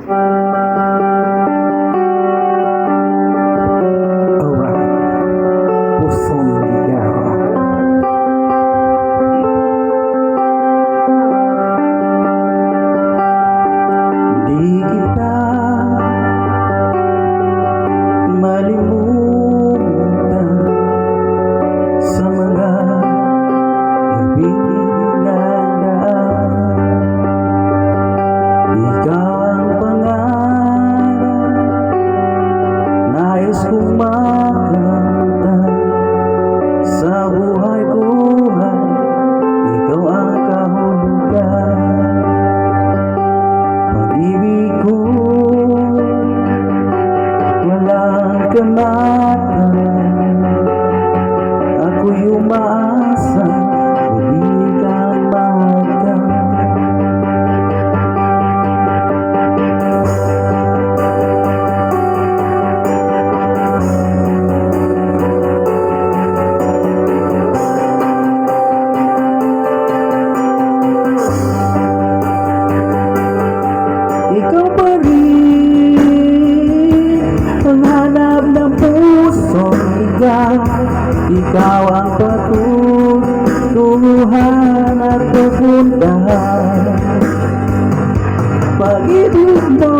Pusong ligaw. Di kita malimutan sa mga gabing nagdaan. Ikaw ang pangarap, nais kong makamtan sa buhay-buhay. Ikaw ang kahulugan, pag-ibig ko walang kamatan. Ako'y umaasa, muli kang mahal. Ikaw pa rin ang hanap ng pusong ligaw. Ikaw ang patutunguhan at pupuntahan. Pag-ibig mo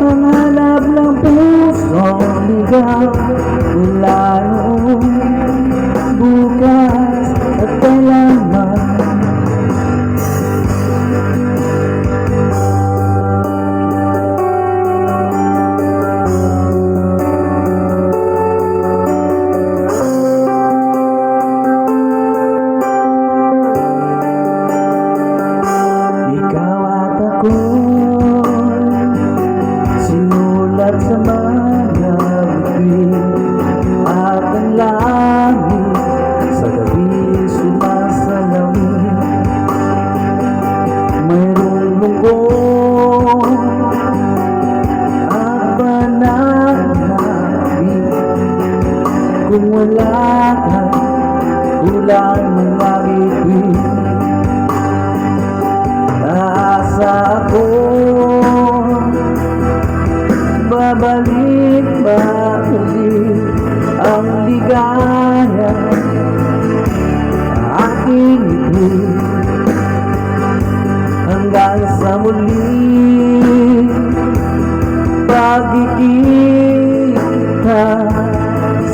ang hanap ng pusong ligaw. Mula noong bukas at kailanman. Sinulat sa mga bibig at ang langit sa gabi sumasalamin. Mayroong lungkot at pananabik. Kung wala ka, kulang mga bibig. Naasa ako, babalik ba ulit ang ligaya aking ibig hanggang sa muli pagkikita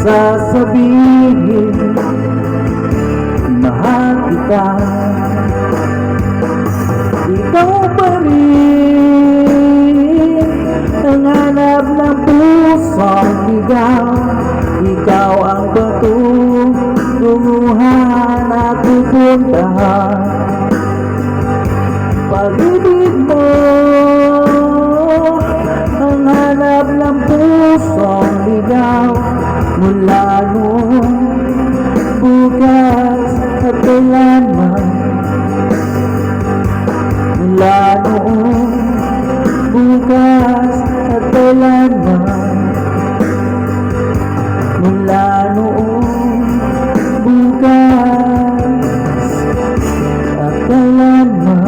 sasabihin mahal kita. Ikaw pa rin ang hanap ng pusong ligaw. Ikaw ang patutunguhan at pupuntahan. Pag-ibig mo ang hanap ng pusong ligaw. Mula noong bukas at kailanman. Mula noong bukas at kailanman. Mula noong bukas at kailanman.